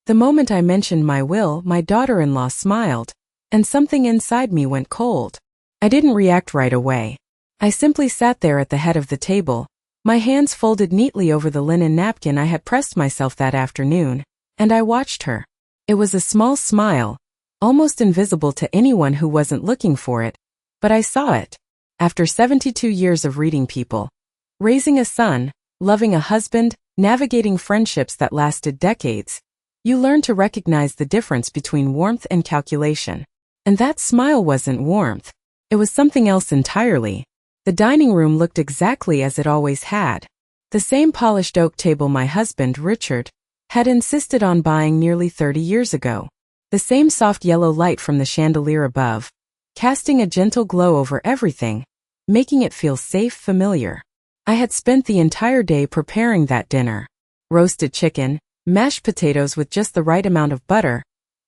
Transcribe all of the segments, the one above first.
The moment I mentioned my will, my daughter-in-law smiled, and something inside me went cold. I didn't react right away. I simply sat there at the head of the table, my hands folded neatly over the linen napkin I had pressed myself that afternoon, and I watched her. It was a small smile, almost invisible to anyone who wasn't looking for it, but I saw it. After 72 years of reading people, raising a son, loving a husband, navigating friendships that lasted decades, you learn to recognize the difference between warmth and calculation. And that smile wasn't warmth. It was something else entirely. The dining room looked exactly as it always had. The same polished oak table my husband, Richard, had insisted on buying nearly 30 years ago. The same soft yellow light from the chandelier above, casting a gentle glow over everything, making it feel safe, familiar. I had spent the entire day preparing that dinner. Roasted chicken, mashed potatoes with just the right amount of butter,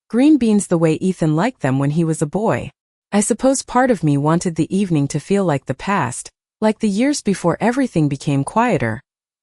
green beans the way Ethan liked them when he was a boy. I suppose part of me wanted the evening to feel like the past, like the years before everything became quieter,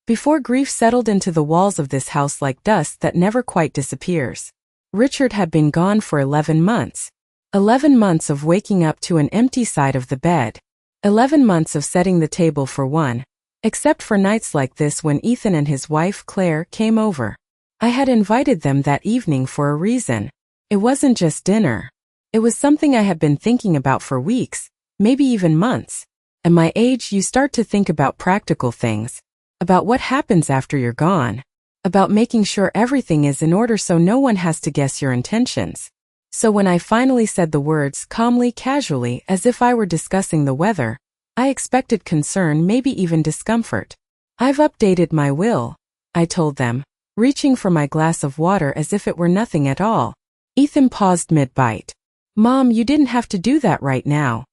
before grief settled into the walls of this house like dust that never quite disappears. Richard had been gone for 11 months. 11 months of waking up to an empty side of the bed. 11 months of setting the table for one, except for nights like this when Ethan and his wife, Claire, came over. I had invited them that evening for a reason. It wasn't just dinner. It was something I had been thinking about for weeks, maybe even months. At my age, you start to think about practical things, about what happens after you're gone, about making sure everything is in order so no one has to guess your intentions. So when I finally said the words calmly, casually, as if I were discussing the weather, I expected concern, maybe even discomfort. "I've updated my will," I told them, reaching for my glass of water as if it were nothing at all. Ethan paused mid-bite. "Mom, you didn't have to do that right now,"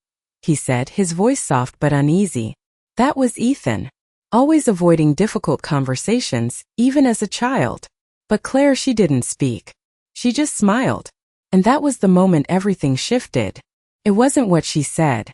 he said, his voice soft but uneasy. That was Ethan, always avoiding difficult conversations, even as a child. But Claire, she didn't speak. She just smiled. And that was the moment everything shifted. It wasn't what she said.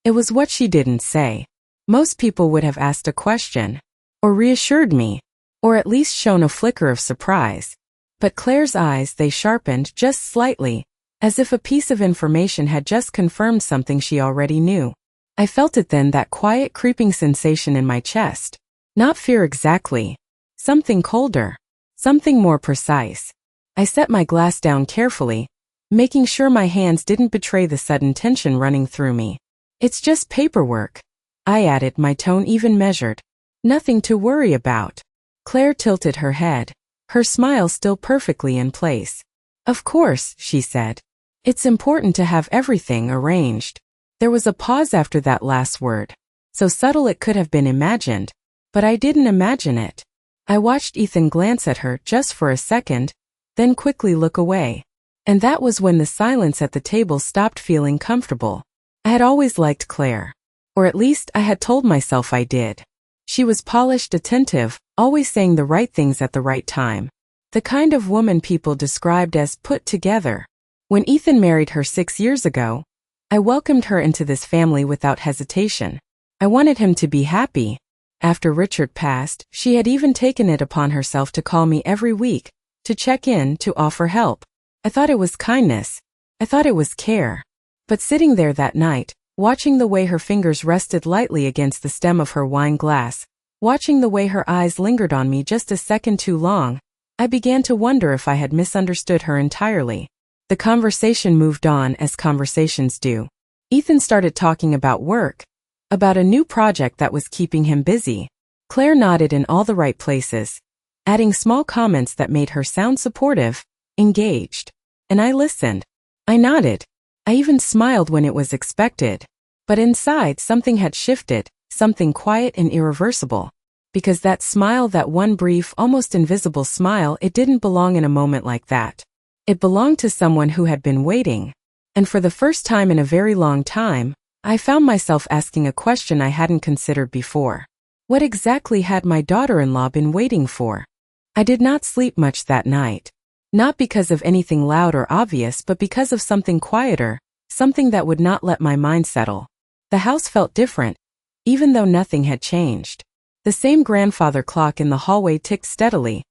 It was what she didn't say. Most people would have asked a question, or reassured me, or at least shown a flicker of surprise. But Claire's eyes, they sharpened just slightly, as if a piece of information had just confirmed something she already knew. I felt it then, that quiet creeping sensation in my chest. Not fear exactly. Something colder. Something more precise. I set my glass down carefully, making sure my hands didn't betray the sudden tension running through me. "It's just paperwork," I added, my tone even measured. "Nothing to worry about." Claire tilted her head, her smile still perfectly in place. "Of course," she said. "It's important to have everything arranged." There was a pause after that last word, so subtle it could have been imagined, but I didn't imagine it. I watched Ethan glance at her just for a second, then quickly look away. And that was when the silence at the table stopped feeling comfortable. I had always liked Claire. Or at least I had told myself I did. She was polished, attentive, always saying the right things at the right time. The kind of woman people described as put together. When Ethan married her 6 years ago, I welcomed her into this family without hesitation. I wanted him to be happy. After Richard passed, she had even taken it upon herself to call me every week, to check in, to offer help. I thought it was kindness. I thought it was care. But sitting there that night, watching the way her fingers rested lightly against the stem of her wine glass, watching the way her eyes lingered on me just a second too long, I began to wonder if I had misunderstood her entirely. The conversation moved on as conversations do. Ethan started talking about work, about a new project that was keeping him busy. Claire nodded in all the right places, adding small comments that made her sound supportive, engaged. And I listened. I nodded. I even smiled when it was expected. But inside, something had shifted, something quiet and irreversible. Because that smile, that one brief, almost invisible smile, it didn't belong in a moment like that. It belonged to someone who had been waiting. And for the first time in a very long time, I found myself asking a question I hadn't considered before. What exactly had my daughter-in-law been waiting for? I did not sleep much that night. Not because of anything loud or obvious, but because of something quieter, something that would not let my mind settle. The house felt different, even though nothing had changed. The same grandfather clock in the hallway ticked steadily,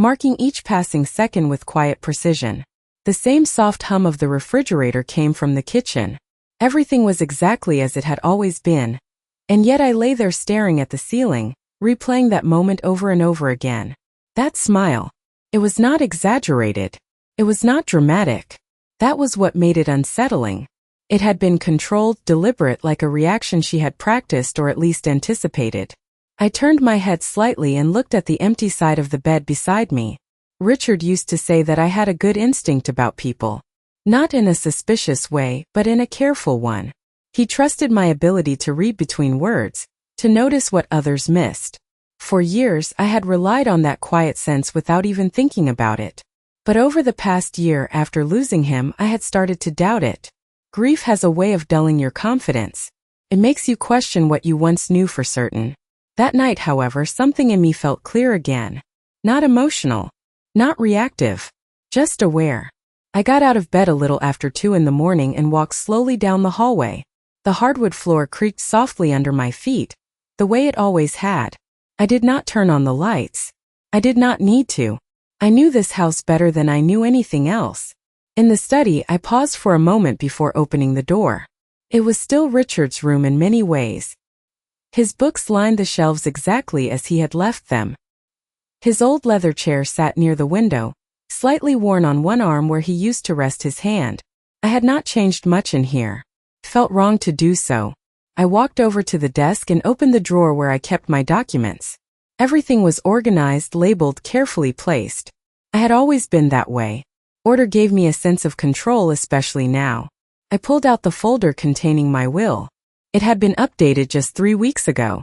marking each passing second with quiet precision. The same soft hum of the refrigerator came from the kitchen. Everything was exactly as it had always been, and yet I lay there staring at the ceiling, replaying that moment over and over again. That smile. It was not exaggerated. It was not dramatic. That was what made it unsettling. It had been controlled, deliberate, like a reaction she had practiced or at least anticipated. I turned my head slightly and looked at the empty side of the bed beside me. Richard used to say that I had a good instinct about people. Not in a suspicious way, but in a careful one. He trusted my ability to read between words, to notice what others missed. For years, I had relied on that quiet sense without even thinking about it. But over the past year after losing him, I had started to doubt it. Grief has a way of dulling your confidence. It makes you question what you once knew for certain. That night, however, something in me felt clear again. Not emotional. Not reactive. Just aware. I got out of bed a little after 2 in the morning and walked slowly down the hallway. The hardwood floor creaked softly under my feet, the way it always had. I did not turn on the lights. I did not need to. I knew this house better than I knew anything else. In the study, I paused for a moment before opening the door. It was still Richard's room in many ways. His books lined the shelves exactly as he had left them. His old leather chair sat near the window, slightly worn on one arm where he used to rest his hand. I had not changed much in here. It felt wrong to do so. I walked over to the desk and opened the drawer where I kept my documents. Everything was organized, labeled, carefully placed. I had always been that way. Order gave me a sense of control, especially now. I pulled out the folder containing my will. It had been updated just 3 weeks ago.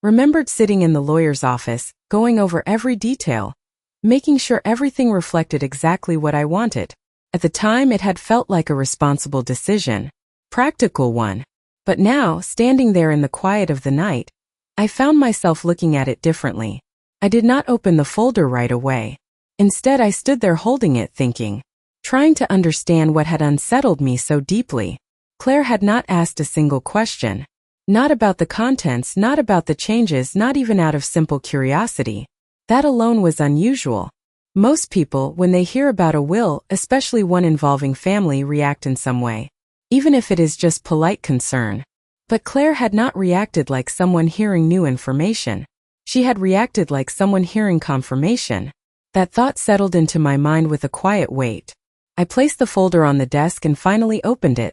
Remembered sitting in the lawyer's office, going over every detail, making sure everything reflected exactly what I wanted. At the time, it had felt like a responsible decision. Practical one. But now, standing there in the quiet of the night, I found myself looking at it differently. I did not open the folder right away. Instead, I stood there holding it, thinking, trying to understand what had unsettled me so deeply. Claire had not asked a single question. Not about the contents, not about the changes, not even out of simple curiosity. That alone was unusual. Most people, when they hear about a will, especially one involving family, react in some way, even if it is just polite concern. But Claire had not reacted like someone hearing new information. She had reacted like someone hearing confirmation. That thought settled into my mind with a quiet weight. I placed the folder on the desk and finally opened it,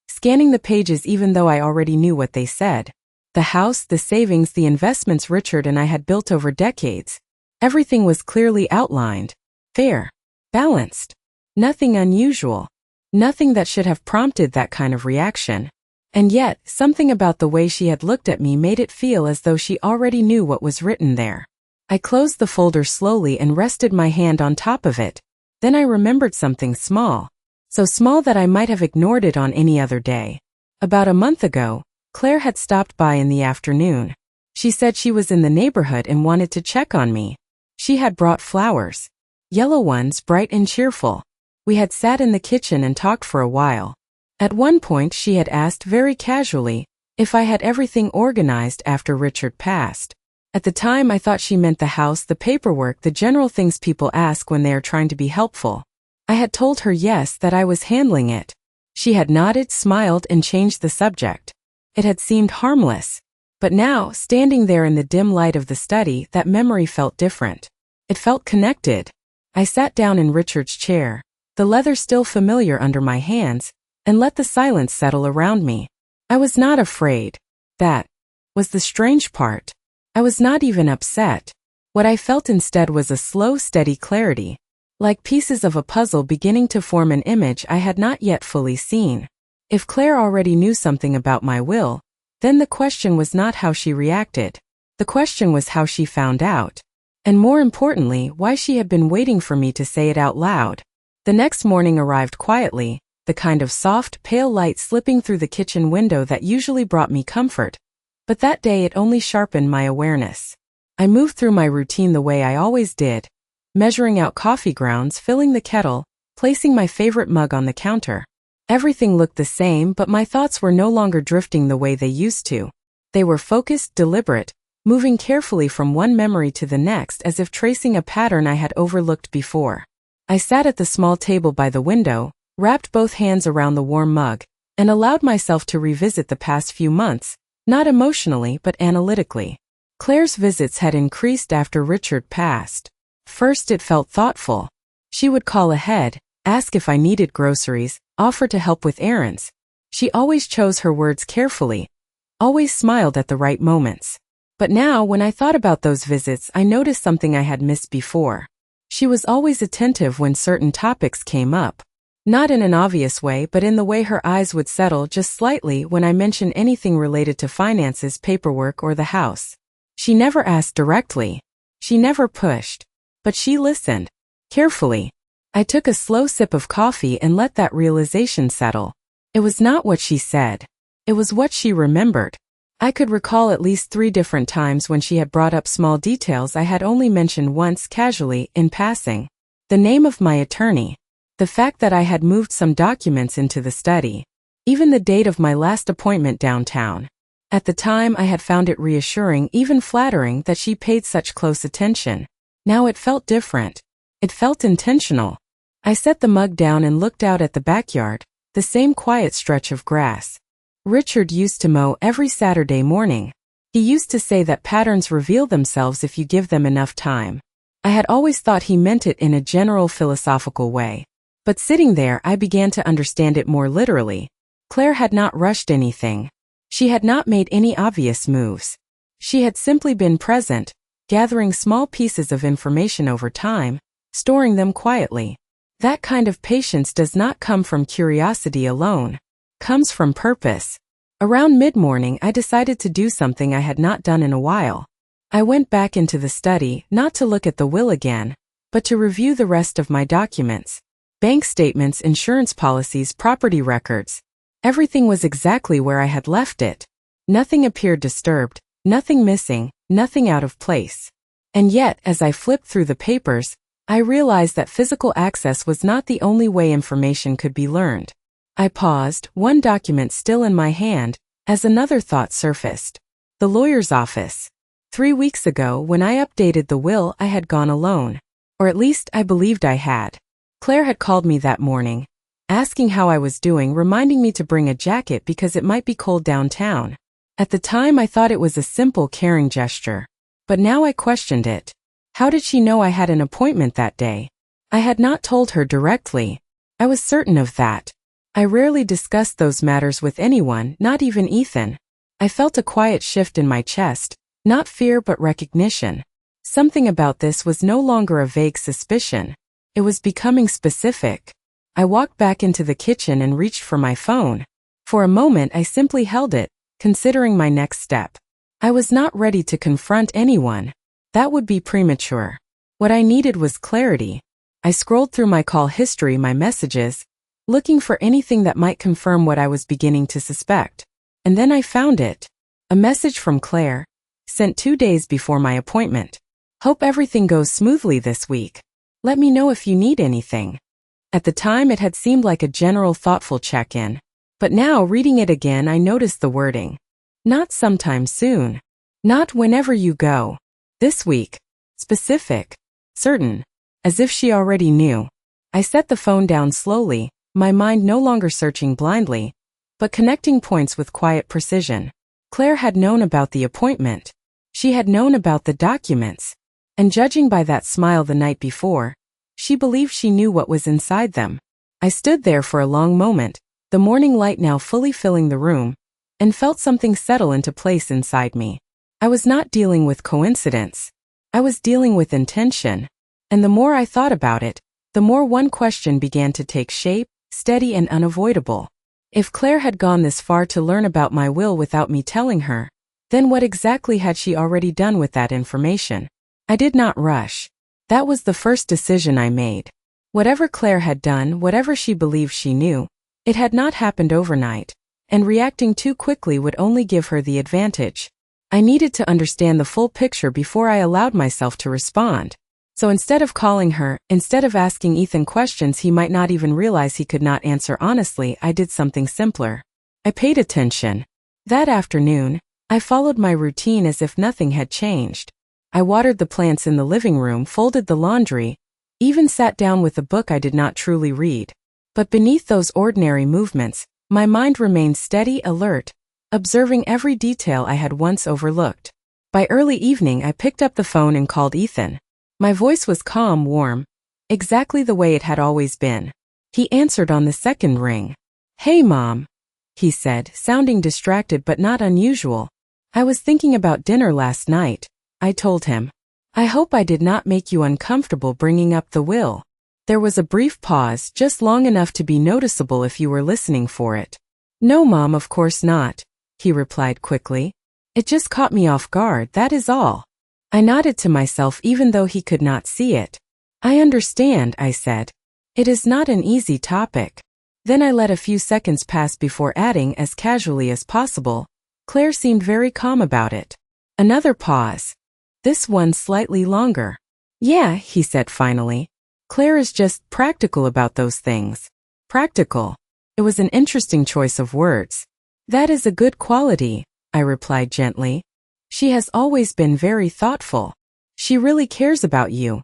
scanning the pages even though I already knew what they said. The house, the savings, the investments Richard and I had built over decades. Everything was clearly outlined. Fair. Balanced. Nothing unusual. Nothing that should have prompted that kind of reaction. And yet, something about the way she had looked at me made it feel as though she already knew what was written there. I closed the folder slowly and rested my hand on top of it. Then I remembered something small. So small that I might have ignored it on any other day. About a month ago, Claire had stopped by in the afternoon. She said she was in the neighborhood and wanted to check on me. She had brought flowers. Yellow ones, bright and cheerful. We had sat in the kitchen and talked for a while. At one point she had asked very casually if I had everything organized after Richard passed. At the time I thought she meant the house, the paperwork, the general things people ask when they are trying to be helpful. I had told her yes, that I was handling it. She had nodded, smiled, and changed the subject. It had seemed harmless. But now, standing there in the dim light of the study, that memory felt different. It felt connected. I sat down in Richard's chair, the leather still familiar under my hands, and let the silence settle around me. I was not afraid. That was the strange part. I was not even upset. What I felt instead was a slow, steady clarity, like pieces of a puzzle beginning to form an image I had not yet fully seen. If Claire already knew something about my will, then the question was not how she reacted. The question was how she found out. And more importantly, why she had been waiting for me to say it out loud. The next morning arrived quietly, the kind of soft, pale light slipping through the kitchen window that usually brought me comfort. But that day it only sharpened my awareness. I moved through my routine the way I always did, measuring out coffee grounds, filling the kettle, placing my favorite mug on the counter. Everything looked the same, but my thoughts were no longer drifting the way they used to. They were focused, deliberate, moving carefully from one memory to the next as if tracing a pattern I had overlooked before. I sat at the small table by the window, wrapped both hands around the warm mug, and allowed myself to revisit the past few months, not emotionally but analytically. Claire's visits had increased after Richard passed. First, it felt thoughtful. She would call ahead, ask if I needed groceries, offer to help with errands. She always chose her words carefully, always smiled at the right moments. But now, when I thought about those visits, I noticed something I had missed before. She was always attentive when certain topics came up. Not in an obvious way, but in the way her eyes would settle just slightly when I mentioned anything related to finances, paperwork, or the house. She never asked directly. She never pushed. But she listened. Carefully. I took a slow sip of coffee and let that realization settle. It was not what she said. It was what she remembered. I could recall at least 3 different times when she had brought up small details I had only mentioned once casually, in passing. The name of my attorney. The fact that I had moved some documents into the study. Even the date of my last appointment downtown. At the time, I had found it reassuring, even flattering, that she paid such close attention. Now it felt different. It felt intentional. I set the mug down and looked out at the backyard, the same quiet stretch of grass. Richard used to mow every Saturday morning. He used to say that patterns reveal themselves if you give them enough time. I had always thought he meant it in a general philosophical way. But sitting there, I began to understand it more literally. Claire had not rushed anything. She had not made any obvious moves. She had simply been present, gathering small pieces of information over time, storing them quietly. That kind of patience does not come from curiosity alone. Comes from purpose. Around mid-morning, I decided to do something I had not done in a while. I went back into the study, not to look at the will again, but to review the rest of my documents. Bank statements, insurance policies, property records. Everything was exactly where I had left it. Nothing appeared disturbed, nothing missing, nothing out of place. And yet, as I flipped through the papers, I realized that physical access was not the only way information could be learned. I paused, one document still in my hand, as another thought surfaced. The lawyer's office. 3 weeks ago, when I updated the will, I had gone alone. Or at least I believed I had. Claire had called me that morning, asking how I was doing, reminding me to bring a jacket because it might be cold downtown. At the time, I thought it was a simple, caring gesture. But now I questioned it. How did she know I had an appointment that day? I had not told her directly. I was certain of that. I rarely discussed those matters with anyone, not even Ethan. I felt a quiet shift in my chest, not fear but recognition. Something about this was no longer a vague suspicion. It was becoming specific. I walked back into the kitchen and reached for my phone. For a moment I simply held it, considering my next step. I was not ready to confront anyone. That would be premature. What I needed was clarity. I scrolled through my call history, my messages, looking for anything that might confirm what I was beginning to suspect. And then I found it. A message from Claire, sent 2 days before my appointment. Hope everything goes smoothly this week. Let me know if you need anything. At the time it had seemed like a general thoughtful check-in. But now, reading it again, I noticed the wording. Not sometime soon. Not whenever you go. This week. Specific. Certain. As if she already knew. I set the phone down slowly, my mind no longer searching blindly, but connecting points with quiet precision. Claire had known about the appointment. She had known about the documents. And judging by that smile the night before, she believed she knew what was inside them. I stood there for a long moment, the morning light now fully filling the room, and felt something settle into place inside me. I was not dealing with coincidence. I was dealing with intention. And the more I thought about it, the more one question began to take shape, steady and unavoidable. If Claire had gone this far to learn about my will without me telling her, then what exactly had she already done with that information? I did not rush. That was the first decision I made. Whatever Claire had done, whatever she believed she knew, it had not happened overnight, and reacting too quickly would only give her the advantage. I needed to understand the full picture before I allowed myself to respond. So instead of calling her, instead of asking Ethan questions he might not even realize he could not answer honestly, I did something simpler. I paid attention. That afternoon, I followed my routine as if nothing had changed. I watered the plants in the living room, folded the laundry, even sat down with a book I did not truly read. But beneath those ordinary movements, my mind remained steady, alert, observing every detail I had once overlooked. By early evening, I picked up the phone and called Ethan. My voice was calm, warm, exactly the way it had always been. He answered on the second ring. "Hey, Mom," he said, sounding distracted but not unusual. "I was thinking about dinner last night," I told him. "I hope I did not make you uncomfortable bringing up the will." There was a brief pause, just long enough to be noticeable if you were listening for it. "No, Mom, of course not," he replied quickly. "It just caught me off guard, that is all." I nodded to myself even though he could not see it. "I understand," I said. "It is not an easy topic." Then I let a few seconds pass before adding as casually as possible, "Claire seemed very calm about it." Another pause. This one slightly longer. "Yeah," he said finally. "Claire is just practical about those things." Practical. It was an interesting choice of words. "That is a good quality," I replied gently. "She has always been very thoughtful. She really cares about you,"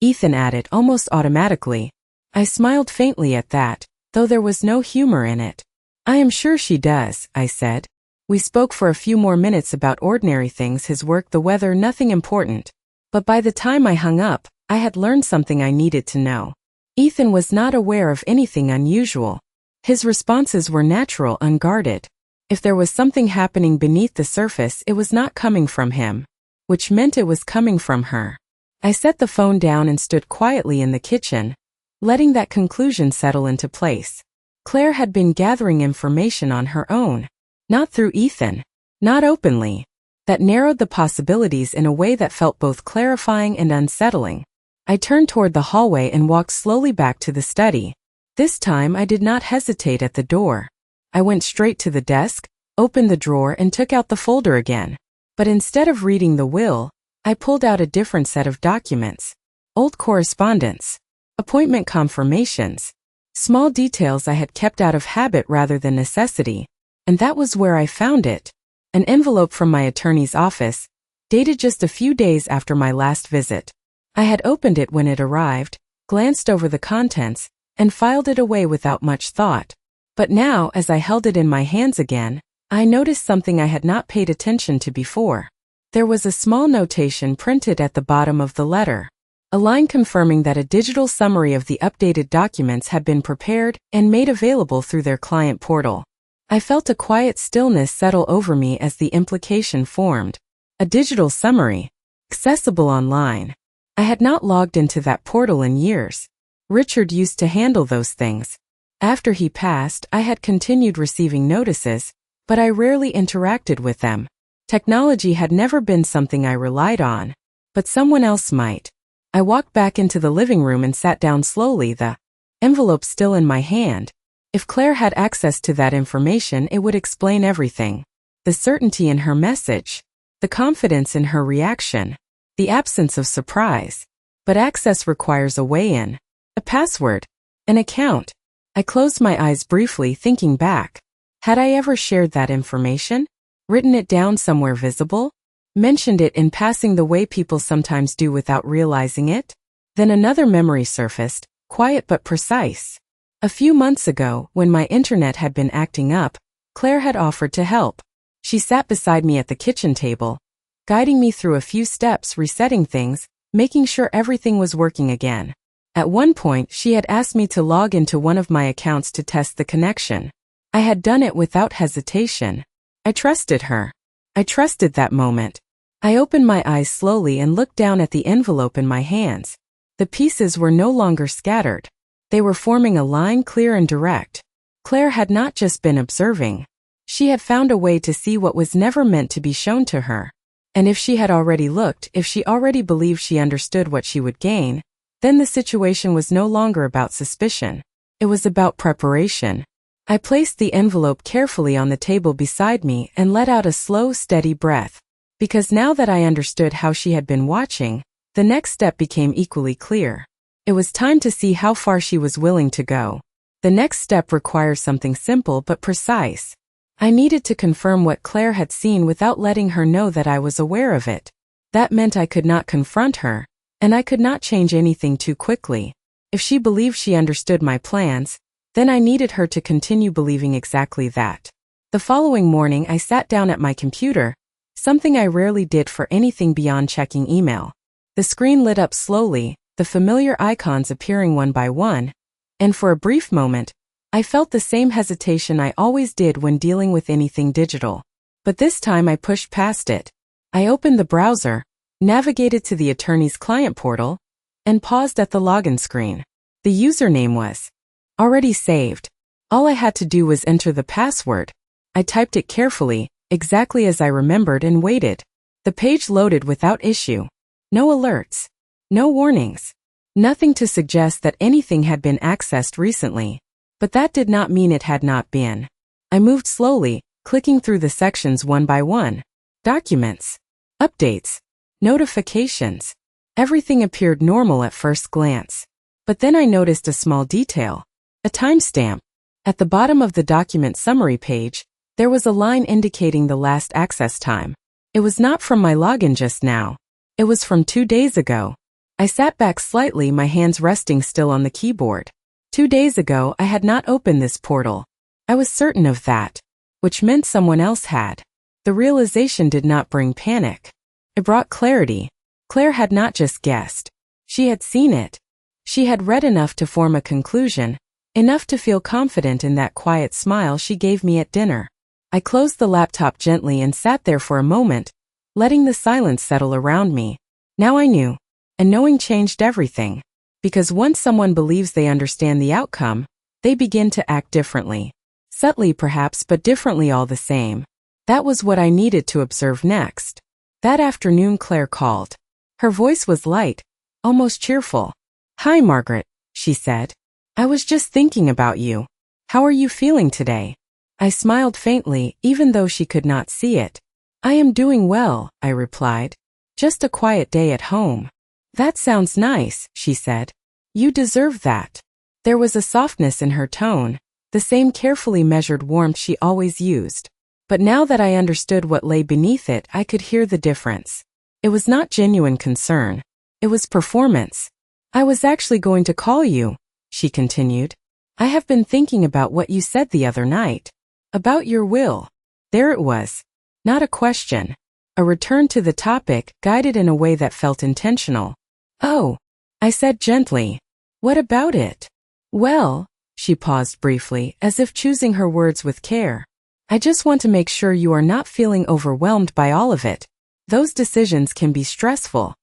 Ethan added almost automatically. I smiled faintly at that, though there was no humor in it. "I am sure she does," I said. We spoke for a few more minutes about ordinary things, his work, the weather, nothing important. But by the time I hung up, I had learned something I needed to know. Ethan was not aware of anything unusual. His responses were natural, unguarded. If there was something happening beneath the surface, it was not coming from him, which meant it was coming from her. I set the phone down and stood quietly in the kitchen, letting that conclusion settle into place. Claire had been gathering information on her own, not through Ethan, not openly. That narrowed the possibilities in a way that felt both clarifying and unsettling. I turned toward the hallway and walked slowly back to the study. This time I did not hesitate at the door. I went straight to the desk, opened the drawer and took out the folder again. But instead of reading the will, I pulled out a different set of documents. Old correspondence. Appointment confirmations. Small details I had kept out of habit rather than necessity. And that was where I found it. An envelope from my attorney's office, dated just a few days after my last visit. I had opened it when it arrived, glanced over the contents, and filed it away without much thought. But now, as I held it in my hands again, I noticed something I had not paid attention to before. There was a small notation printed at the bottom of the letter. A line confirming that a digital summary of the updated documents had been prepared and made available through their client portal. I felt a quiet stillness settle over me as the implication formed. A digital summary, accessible online. I had not logged into that portal in years. Richard used to handle those things. After he passed, I had continued receiving notices, but I rarely interacted with them. Technology had never been something I relied on, but someone else might. I walked back into the living room and sat down slowly, the envelope still in my hand. If Claire had access to that information, it would explain everything. The certainty in her message, the confidence in her reaction, the absence of surprise. But access requires a way-in, a password, an account. I closed my eyes briefly, thinking back. Had I ever shared that information? Written it down somewhere visible? Mentioned it in passing the way people sometimes do without realizing it? Then another memory surfaced, quiet but precise. A few months ago, when my internet had been acting up, Claire had offered to help. She sat beside me at the kitchen table, guiding me through a few steps, resetting things, making sure everything was working again. At one point, she had asked me to log into one of my accounts to test the connection. I had done it without hesitation. I trusted her. I trusted that moment. I opened my eyes slowly and looked down at the envelope in my hands. The pieces were no longer scattered. They were forming a line, clear and direct. Claire had not just been observing. She had found a way to see what was never meant to be shown to her. And if she had already looked, if she already believed she understood what she would gain, then the situation was no longer about suspicion. It was about preparation. I placed the envelope carefully on the table beside me and let out a slow, steady breath. Because now that I understood how she had been watching, the next step became equally clear. It was time to see how far she was willing to go. The next step requires something simple but precise. I needed to confirm what Claire had seen without letting her know that I was aware of it. That meant I could not confront her, and I could not change anything too quickly. If she believed she understood my plans, then I needed her to continue believing exactly that. The following morning I sat down at my computer, something I rarely did for anything beyond checking email. The screen lit up slowly, the familiar icons appearing one by one, and for a brief moment, I felt the same hesitation I always did when dealing with anything digital. But this time I pushed past it. I opened the browser, navigated to the attorney's client portal, and paused at the login screen. The username was already saved. All I had to do was enter the password. I typed it carefully, exactly as I remembered, and waited. The page loaded without issue. No alerts. No warnings. Nothing to suggest that anything had been accessed recently. But that did not mean it had not been. I moved slowly, clicking through the sections one by one. Documents. Updates. Notifications. Everything appeared normal at first glance. But then I noticed a small detail. A timestamp. At the bottom of the document summary page, there was a line indicating the last access time. It was not from my login just now. It was from 2 days ago. I sat back slightly, my hands resting still on the keyboard. 2 days ago, I had not opened this portal. I was certain of that, which meant someone else had. The realization did not bring panic. It brought clarity. Claire had not just guessed. She had seen it. She had read enough to form a conclusion, enough to feel confident in that quiet smile she gave me at dinner. I closed the laptop gently and sat there for a moment, letting the silence settle around me. Now I knew, and knowing changed everything. Because once someone believes they understand the outcome, they begin to act differently. Subtly perhaps, but differently all the same. That was what I needed to observe next. That afternoon Claire called. Her voice was light, almost cheerful. "Hi, Margaret," she said. "I was just thinking about you. How are you feeling today?" I smiled faintly, even though she could not see it. "I am doing well," I replied. "Just a quiet day at home." "That sounds nice," she said. "You deserve that." There was a softness in her tone, the same carefully measured warmth she always used. But now that I understood what lay beneath it, I could hear the difference. It was not genuine concern. It was performance. "I was actually going to call you," she continued. "I have been thinking about what you said the other night. About your will." There it was. Not a question. A return to the topic, guided in a way that felt intentional. "Oh," I said gently. "What about it?" "Well," she paused briefly, as if choosing her words with care. "I just want to make sure you are not feeling overwhelmed by all of it. Those decisions can be stressful."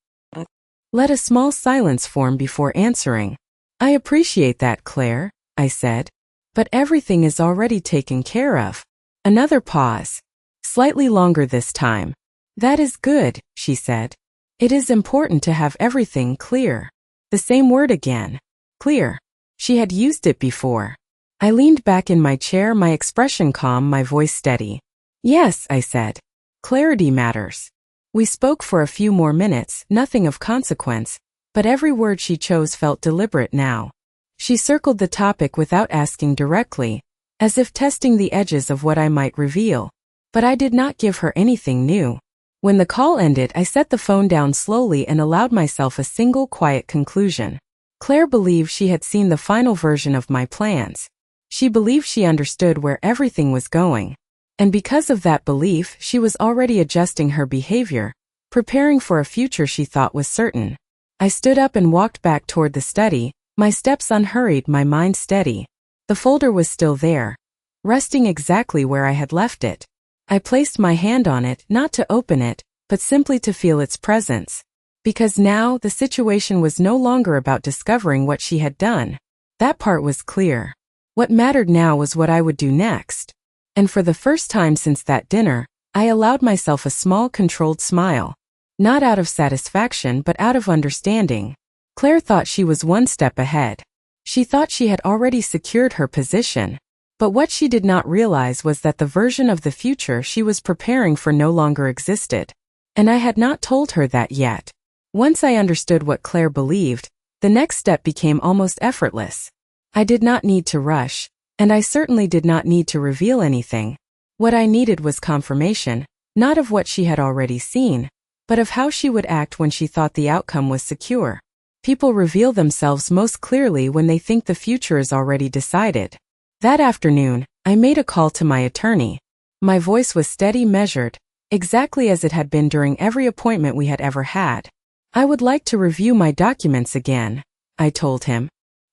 Let a small silence form before answering. "I appreciate that, Claire," I said. "But everything is already taken care of." Another pause. Slightly longer this time. "That is good," she said. "It is important to have everything clear." The same word again. Clear. She had used it before. I leaned back in my chair, my expression calm, my voice steady. "Yes," I said. "Clarity matters." We spoke for a few more minutes, nothing of consequence, but every word she chose felt deliberate now. She circled the topic without asking directly, as if testing the edges of what I might reveal. But I did not give her anything new. When the call ended, I set the phone down slowly and allowed myself a single quiet conclusion. Claire believed she had seen the final version of my plans. She believed she understood where everything was going. And because of that belief, she was already adjusting her behavior, preparing for a future she thought was certain. I stood up and walked back toward the study, my steps unhurried, my mind steady. The folder was still there, resting exactly where I had left it. I placed my hand on it, not to open it, but simply to feel its presence. Because now, the situation was no longer about discovering what she had done. That part was clear. What mattered now was what I would do next. And for the first time since that dinner, I allowed myself a small controlled smile. Not out of satisfaction, but out of understanding. Claire thought she was one step ahead. She thought she had already secured her position. But what she did not realize was that the version of the future she was preparing for no longer existed. And I had not told her that yet. Once I understood what Claire believed, the next step became almost effortless. I did not need to rush, and I certainly did not need to reveal anything. What I needed was confirmation, not of what she had already seen, but of how she would act when she thought the outcome was secure. People reveal themselves most clearly when they think the future is already decided. That afternoon, I made a call to my attorney. My voice was steady, measured, exactly as it had been during every appointment we had ever had. I would like to review my documents again, I told him.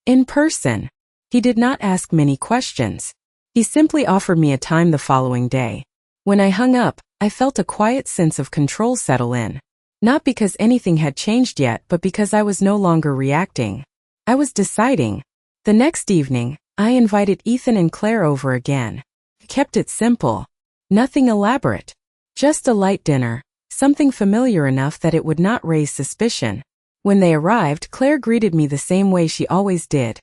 In person. He did not ask many questions. He simply offered me a time the following day. When I hung up, I felt a quiet sense of control settle in. Not because anything had changed yet, but because I was no longer reacting. I was deciding. The next evening, I invited Ethan and Claire over again. I kept it simple. Nothing elaborate. Just a light dinner, something familiar enough that it would not raise suspicion. When they arrived, Claire greeted me the same way she always did.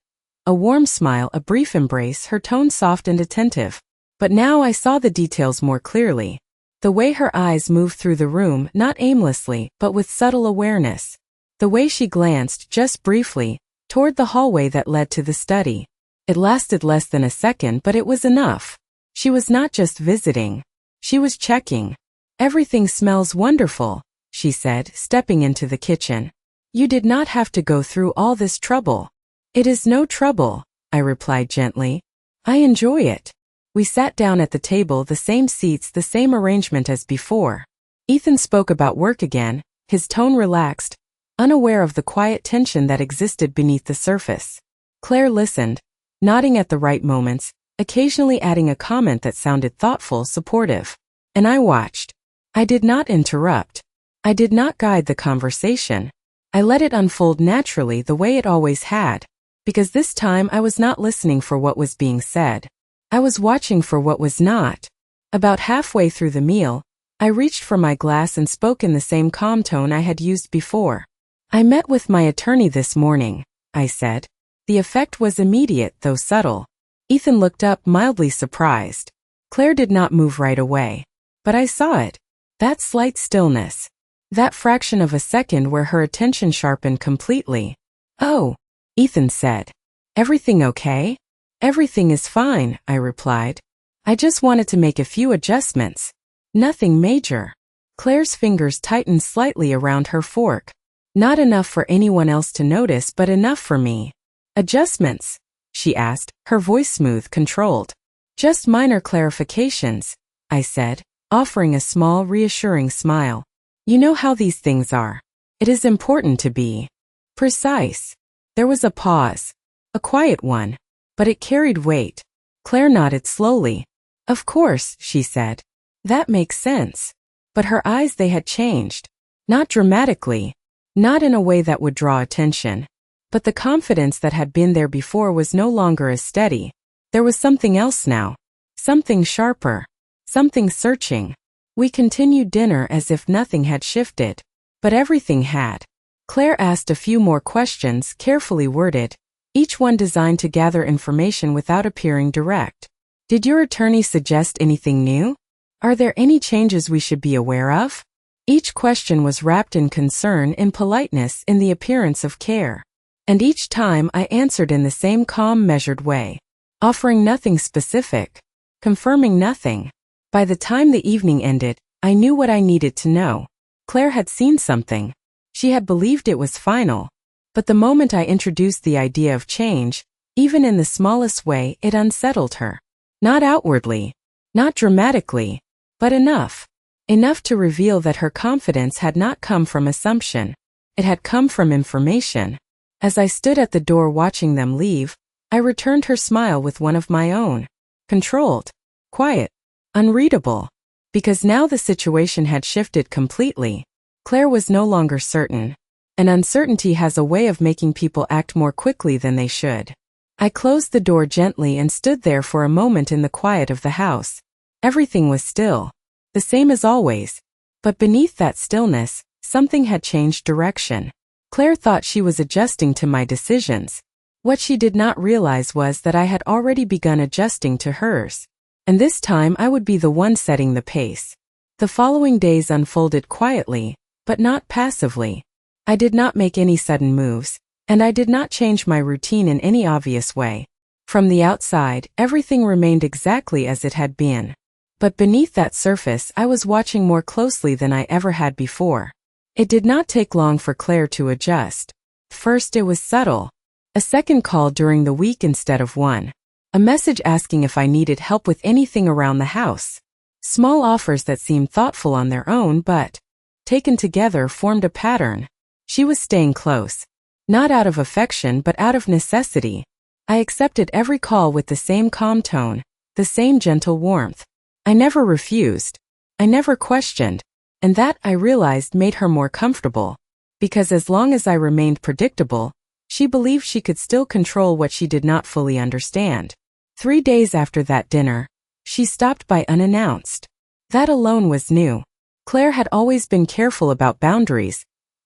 A warm smile, a brief embrace, her tone soft and attentive. But now I saw the details more clearly. The way her eyes moved through the room, not aimlessly, but with subtle awareness. The way she glanced, just briefly, toward the hallway that led to the study. It lasted less than a second, but it was enough. She was not just visiting. She was checking. Everything smells wonderful, she said, stepping into the kitchen. You did not have to go through all this trouble. It is no trouble, I replied gently. I enjoy it. We sat down at the table, the same seats, the same arrangement as before. Ethan spoke about work again, his tone relaxed, unaware of the quiet tension that existed beneath the surface. Claire listened, nodding at the right moments, occasionally adding a comment that sounded thoughtful, supportive. And I watched. I did not interrupt. I did not guide the conversation. I let it unfold naturally the way it always had, because this time I was not listening for what was being said. I was watching for what was not. About halfway through the meal, I reached for my glass and spoke in the same calm tone I had used before. I met with my attorney this morning, I said. The effect was immediate, though subtle. Ethan looked up, mildly surprised. Claire did not move right away. But I saw it. That slight stillness. That fraction of a second where her attention sharpened completely. Oh, Ethan said. Everything okay? Everything is fine, I replied. I just wanted to make a few adjustments. Nothing major. Claire's fingers tightened slightly around her fork. Not enough for anyone else to notice, but enough for me. Adjustments? She asked, her voice smooth, controlled. Just minor clarifications, I said, offering a small, reassuring smile. You know how these things are. It is important to be precise. There was a pause. A quiet one. But it carried weight. Claire nodded slowly. Of course, she said. That makes sense. But her eyes, they had changed. Not dramatically. Not in a way that would draw attention. But the confidence that had been there before was no longer as steady. There was something else now. Something sharper. Something searching. We continued dinner as if nothing had shifted. But everything had. Claire asked a few more questions, carefully worded, each one designed to gather information without appearing direct. Did your attorney suggest anything new? Are there any changes we should be aware of? Each question was wrapped in concern, in politeness, in the appearance of care. And each time I answered in the same calm, measured way, offering nothing specific, confirming nothing. By the time the evening ended, I knew what I needed to know. Claire had seen something. She had believed it was final. But the moment I introduced the idea of change, even in the smallest way, it unsettled her. Not outwardly, not dramatically, but enough. Enough to reveal that her confidence had not come from assumption. It had come from information. As I stood at the door watching them leave, I returned her smile with one of my own. Controlled, quiet, unreadable. Because now the situation had shifted completely. Claire was no longer certain. And uncertainty has a way of making people act more quickly than they should. I closed the door gently and stood there for a moment in the quiet of the house. Everything was still. The same as always. But beneath that stillness, something had changed direction. Claire thought she was adjusting to my decisions. What she did not realize was that I had already begun adjusting to hers. And this time I would be the one setting the pace. The following days unfolded quietly, but not passively. I did not make any sudden moves, and I did not change my routine in any obvious way. From the outside, everything remained exactly as it had been. But beneath that surface I was watching more closely than I ever had before. It did not take long for Claire to adjust. First it was subtle. A second call during the week instead of one. A message asking if I needed help with anything around the house. Small offers that seemed thoughtful on their own but, taken together, formed a pattern. She was staying close. Not out of affection but out of necessity. I accepted every call with the same calm tone, the same gentle warmth. I never refused. I never questioned. And that, I realized, made her more comfortable. Because as long as I remained predictable, she believed she could still control what she did not fully understand. 3 days after that dinner, she stopped by unannounced. That alone was new. Claire had always been careful about boundaries,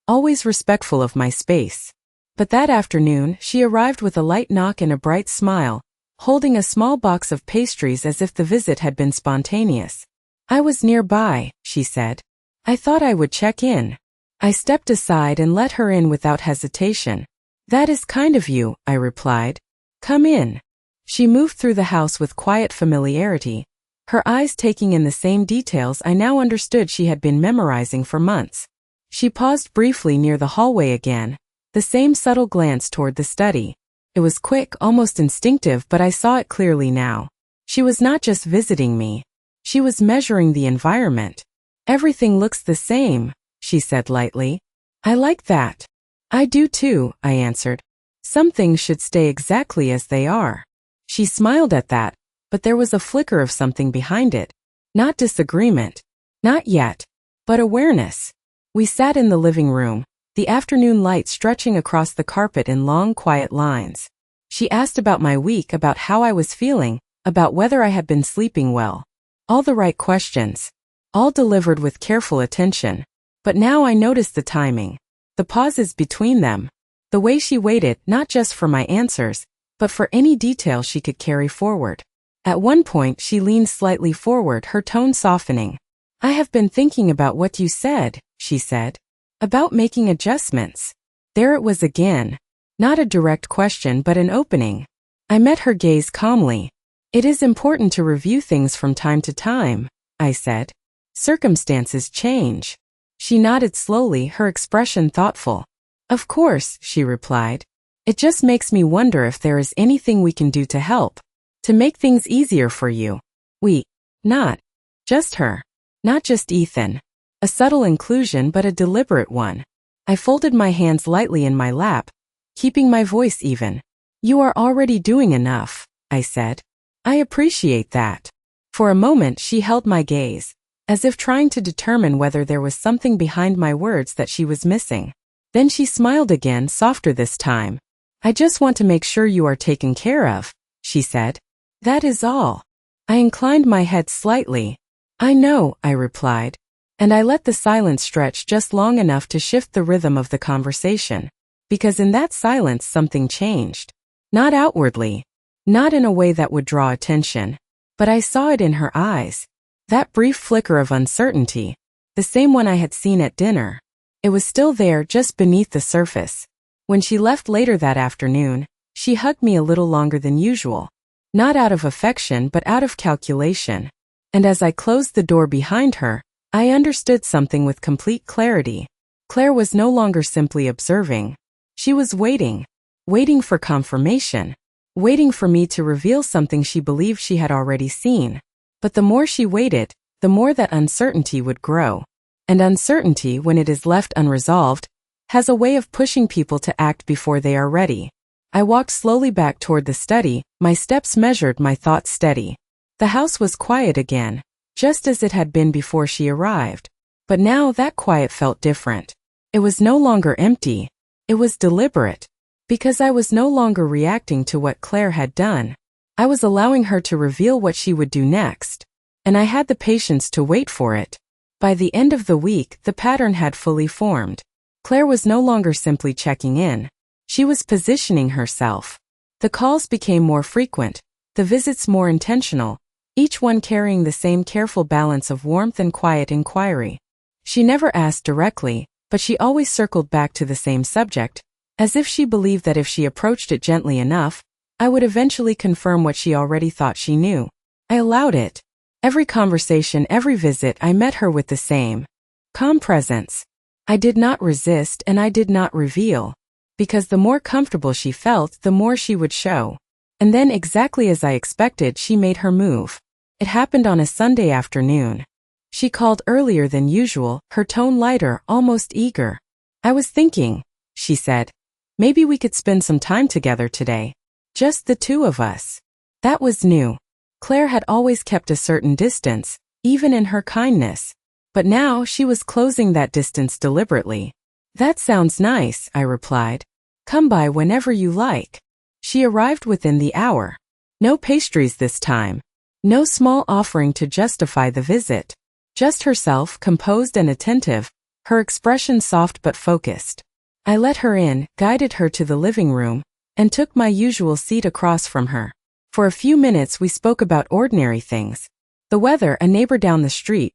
always respectful of my space. But that afternoon, she arrived with a light knock and a bright smile, holding a small box of pastries as if the visit had been spontaneous. I was nearby, she said. I thought I would check in. I stepped aside and let her in without hesitation. That is kind of you, I replied. Come in. She moved through the house with quiet familiarity, her eyes taking in the same details I now understood she had been memorizing for months. She paused briefly near the hallway again, the same subtle glance toward the study. It was quick, almost instinctive, but I saw it clearly now. She was not just visiting me. She was measuring the environment. Everything looks the same, she said lightly. I like that. I do too, I answered. Some things should stay exactly as they are. She smiled at that, but there was a flicker of something behind it. Not disagreement. Not yet. But awareness. We sat in the living room, the afternoon light stretching across the carpet in long, quiet lines. She asked about my week, about how I was feeling, about whether I had been sleeping well. All the right questions. All delivered with careful attention. But now I noticed the timing. The pauses between them. The way she waited, not just for my answers, but for any detail she could carry forward. At one point she leaned slightly forward, her tone softening. I have been thinking about what you said, she said. About making adjustments. There it was again. Not a direct question but an opening. I met her gaze calmly. It is important to review things from time to time, I said. Circumstances change. She nodded slowly, her expression thoughtful. Of course, she replied. It just makes me wonder if there is anything we can do to help. To make things easier for you. We. Not. Just her. Not just Ethan. A subtle inclusion but a deliberate one. I folded my hands lightly in my lap, keeping my voice even. You are already doing enough, I said. I appreciate that. For a moment she held my gaze, as if trying to determine whether there was something behind my words that she was missing. Then she smiled again, softer this time. I just want to make sure you are taken care of, she said. That is all. I inclined my head slightly. I know, I replied. And I let the silence stretch just long enough to shift the rhythm of the conversation. Because in that silence something changed. Not outwardly. Not in a way that would draw attention. But I saw it in her eyes. That brief flicker of uncertainty. The same one I had seen at dinner. It was still there, just beneath the surface. When she left later that afternoon, she hugged me a little longer than usual. Not out of affection but out of calculation. And as I closed the door behind her, I understood something with complete clarity. Claire was no longer simply observing. She was waiting. Waiting for confirmation. Waiting for me to reveal something she believed she had already seen. But the more she waited, the more that uncertainty would grow. And uncertainty, when it is left unresolved, has a way of pushing people to act before they are ready. I walked slowly back toward the study, my steps measured, my thoughts steady. The house was quiet again, just as it had been before she arrived. But now that quiet felt different. It was no longer empty. It was deliberate. Because I was no longer reacting to what Claire had done. I was allowing her to reveal what she would do next. And I had the patience to wait for it. By the end of the week, the pattern had fully formed. Claire was no longer simply checking in. She was positioning herself. The calls became more frequent, the visits more intentional, each one carrying the same careful balance of warmth and quiet inquiry. She never asked directly, but she always circled back to the same subject, as if she believed that if she approached it gently enough, I would eventually confirm what she already thought she knew. I allowed it. Every conversation, every visit, I met her with the same calm presence. I did not resist and I did not reveal, because the more comfortable she felt, the more she would show. And then, exactly as I expected, she made her move. It happened on a Sunday afternoon. She called earlier than usual, her tone lighter, almost eager. "I was thinking," she said, "maybe we could spend some time together today. Just the two of us." That was new. Claire had always kept a certain distance, even in her kindness. But now she was closing that distance deliberately. "That sounds nice," I replied. "Come by whenever you like." She arrived within the hour. No pastries this time. No small offering to justify the visit. Just herself, composed and attentive, her expression soft but focused. I let her in, guided her to the living room, and took my usual seat across from her. For a few minutes we spoke about ordinary things. The weather, a neighbor down the street,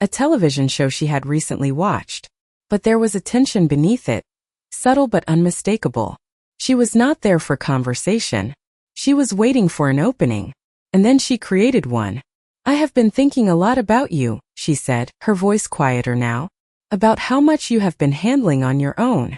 a television show she had recently watched. But there was a tension beneath it, subtle but unmistakable. She was not there for conversation. She was waiting for an opening. And then she created one. "I have been thinking a lot about you," she said, her voice quieter now. "About how much you have been handling on your own."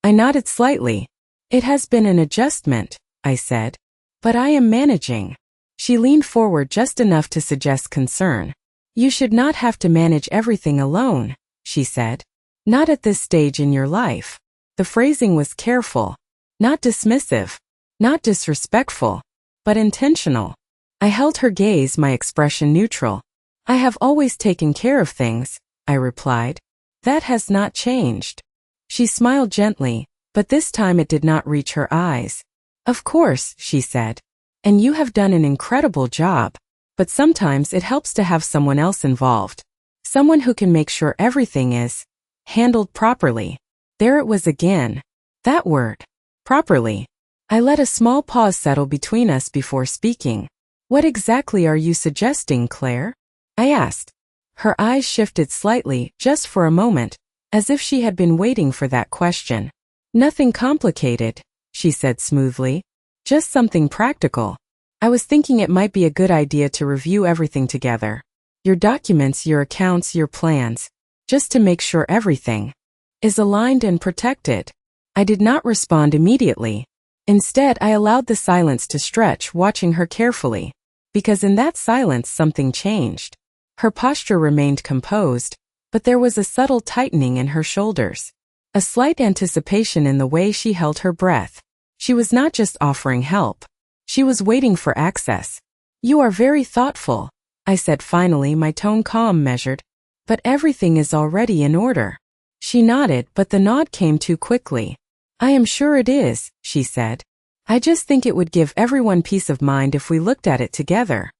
I nodded slightly. "It has been an adjustment," I said. "But I am managing." She leaned forward just enough to suggest concern. "You should not have to manage everything alone," she said. "Not at this stage in your life." The phrasing was careful. Not dismissive. Not disrespectful. But intentional. I held her gaze, my expression neutral. "I have always taken care of things," I replied. "That has not changed." She smiled gently, but this time it did not reach her eyes. "Of course," she said. "And you have done an incredible job. But sometimes it helps to have someone else involved. Someone who can make sure everything is handled properly." There it was again. That word. Properly. I let a small pause settle between us before speaking. "What exactly are you suggesting, Claire?" I asked. Her eyes shifted slightly, just for a moment, as if she had been waiting for that question. "Nothing complicated," she said smoothly. "Just something practical. I was thinking it might be a good idea to review everything together. Your documents, your accounts, your plans. Just to make sure everything is aligned and protected." I did not respond immediately. Instead, I allowed the silence to stretch, watching her carefully. Because in that silence something changed. Her posture remained composed, but there was a subtle tightening in her shoulders. A slight anticipation in the way she held her breath. She was not just offering help. She was waiting for access. "You are very thoughtful," I said finally, my tone calm, measured. "But everything is already in order." She nodded, but the nod came too quickly. "I am sure it is," she said. "I just think it would give everyone peace of mind if we looked at it together."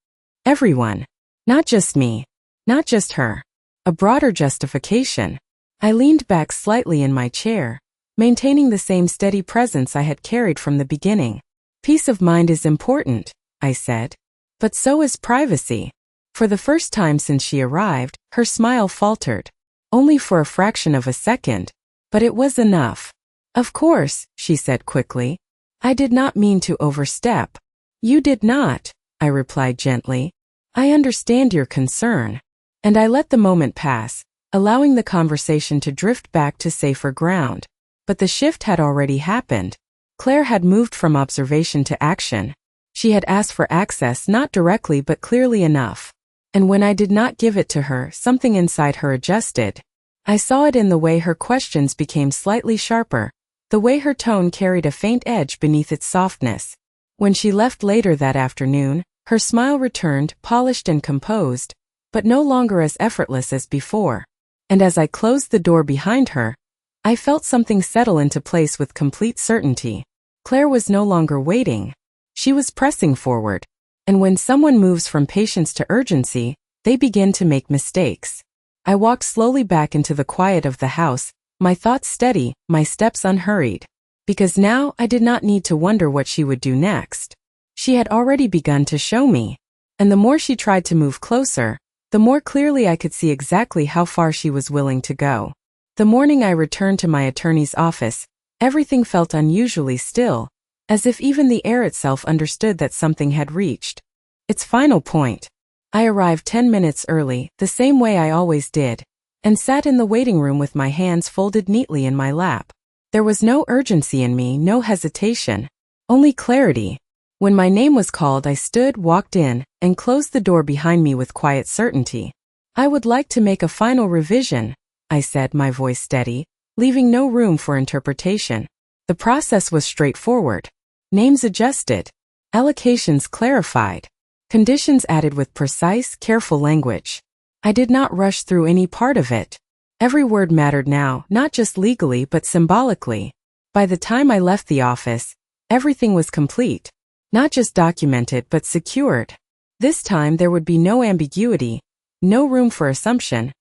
Everyone. Not just me. Not just her. A broader justification. I leaned back slightly in my chair, maintaining the same steady presence I had carried from the beginning. "Peace of mind is important," I said. "But so is privacy." For the first time since she arrived, her smile faltered. Only for a fraction of a second. But it was enough. "Of course," she said quickly. "I did not mean to overstep." "You did not," I replied gently. "I understand your concern." And I let the moment pass, allowing the conversation to drift back to safer ground. But the shift had already happened. Claire had moved from observation to action. She had asked for access, not directly but clearly enough. And when I did not give it to her, something inside her adjusted. I saw it in the way her questions became slightly sharper, the way her tone carried a faint edge beneath its softness. When she left later that afternoon, her smile returned, polished and composed, but no longer as effortless as before. And as I closed the door behind her, I felt something settle into place with complete certainty. Claire was no longer waiting. She was pressing forward. And when someone moves from patience to urgency, they begin to make mistakes. I walked slowly back into the quiet of the house, my thoughts steady, my steps unhurried. Because now I did not need to wonder what she would do next. She had already begun to show me. And the more she tried to move closer, the more clearly I could see exactly how far she was willing to go. The morning I returned to my attorney's office, everything felt unusually still, as if even the air itself understood that something had reached its final point. I arrived 10 minutes early, the same way I always did, and sat in the waiting room with my hands folded neatly in my lap. There was no urgency in me, no hesitation, only clarity. When my name was called, I stood, walked in, and closed the door behind me with quiet certainty. I would like to make a final revision, I said, my voice steady, leaving no room for interpretation. The process was straightforward. Names adjusted, allocations clarified, conditions added with precise, careful language. I did not rush through any part of it. Every word mattered now, not just legally but symbolically. By the time I left the office, everything was complete. Not just documented but secured. This time there would be no ambiguity, no room for assumption,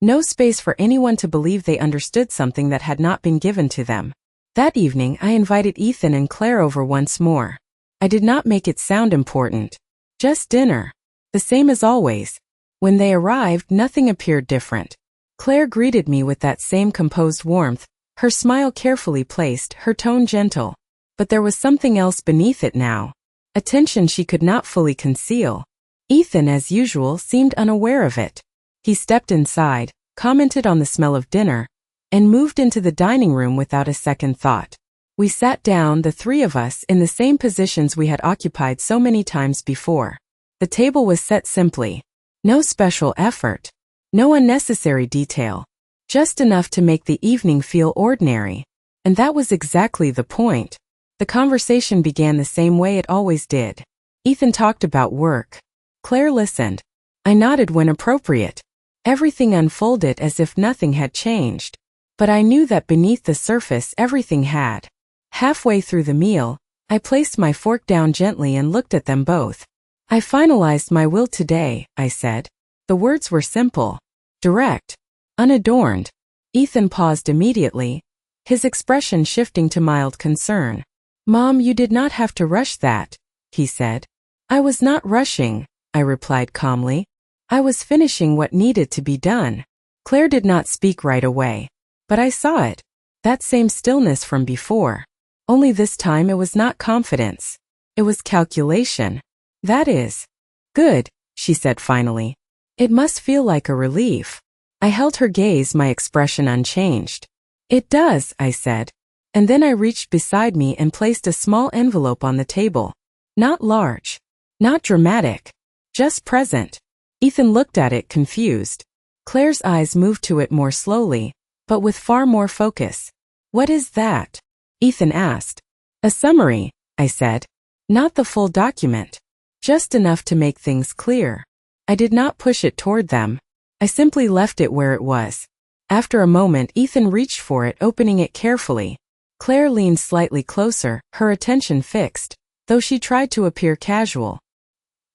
no space for anyone to believe they understood something that had not been given to them. That evening I invited Ethan and Claire over once more. I did not make it sound important. Just dinner. The same as always. When they arrived, nothing appeared different. Claire greeted me with that same composed warmth, her smile carefully placed, her tone gentle. But there was something else beneath it now. A tension she could not fully conceal. Ethan, as usual, seemed unaware of it. He stepped inside, commented on the smell of dinner, and moved into the dining room without a second thought. We sat down, the three of us, in the same positions we had occupied so many times before. The table was set simply. No special effort. No unnecessary detail. Just enough to make the evening feel ordinary. And that was exactly the point. The conversation began the same way it always did. Ethan talked about work. Claire listened. I nodded when appropriate. Everything unfolded as if nothing had changed. But I knew that beneath the surface everything had. Halfway through the meal, I placed my fork down gently and looked at them both. I finalized my will today, I said. The words were simple, direct, unadorned. Ethan paused immediately, his expression shifting to mild concern. Mom, you did not have to rush that, he said. I was not rushing, I replied calmly. I was finishing what needed to be done. Claire did not speak right away, but I saw it. That same stillness from before. Only this time it was not confidence. It was calculation. That is good, she said finally. It must feel like a relief. I held her gaze, my expression unchanged. It does, I said. And then I reached beside me and placed a small envelope on the table. Not large. Not dramatic. Just present. Ethan looked at it, confused. Claire's eyes moved to it more slowly, but with far more focus. What is that? Ethan asked. A summary, I said. Not the full document. Just enough to make things clear. I did not push it toward them. I simply left it where it was. After a moment, Ethan reached for it, opening it carefully. Claire leaned slightly closer, her attention fixed, though she tried to appear casual.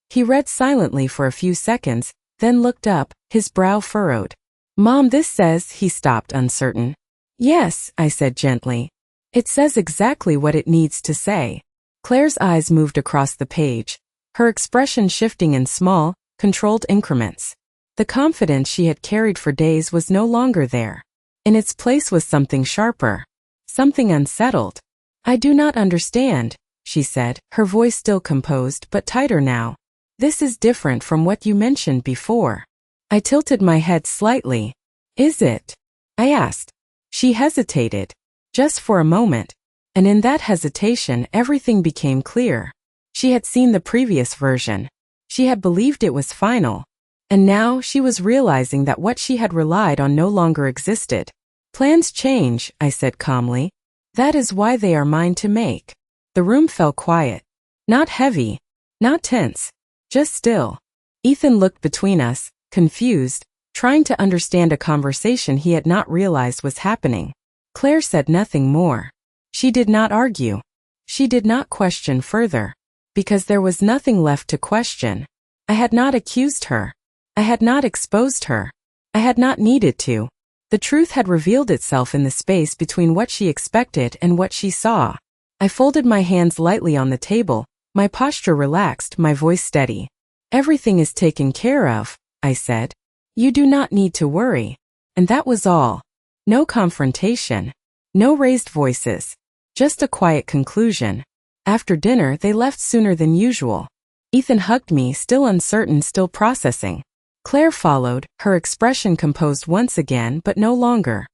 He read silently for a few seconds, then looked up, his brow furrowed. Mom, this says, he stopped, uncertain. Yes, I said gently. It says exactly what it needs to say. Claire's eyes moved across the page, her expression shifting in small, controlled increments. The confidence she had carried for days was no longer there. In its place was something sharper. Something unsettled. I do not understand, she said, her voice still composed but tighter now. This is different from what you mentioned before. I tilted my head slightly. Is it? I asked. She hesitated. Just for a moment. And in that hesitation everything became clear. She had seen the previous version. She had believed it was final. And now she was realizing that what she had relied on no longer existed. Plans change, I said calmly. That is why they are mine to make. The room fell quiet. Not heavy. Not tense. Just still. Ethan looked between us, confused, trying to understand a conversation he had not realized was happening. Claire said nothing more. She did not argue. She did not question further. Because there was nothing left to question. I had not accused her. I had not exposed her. I had not needed to. The truth had revealed itself in the space between what she expected and what she saw. I folded my hands lightly on the table, my posture relaxed, my voice steady. Everything is taken care of, I said. You do not need to worry. And that was all. No confrontation. No raised voices. Just a quiet conclusion. After dinner they left sooner than usual. Ethan hugged me, still uncertain, still processing. Claire followed, her expression composed once again, but no longer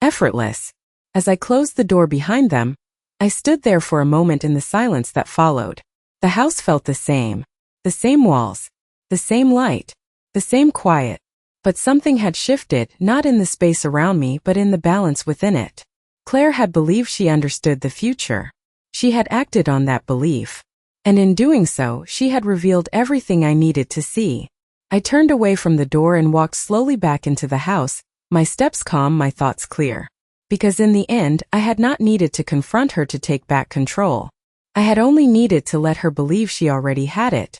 effortless. As I closed the door behind them, I stood there for a moment in the silence that followed. The house felt the same walls, the same light, the same quiet. But something had shifted, not in the space around me but in the balance within it. Claire had believed she understood the future. She had acted on that belief. And in doing so, she had revealed everything I needed to see. I turned away from the door and walked slowly back into the house, my steps calm, my thoughts clear. Because in the end, I had not needed to confront her to take back control. I had only needed to let her believe she already had it.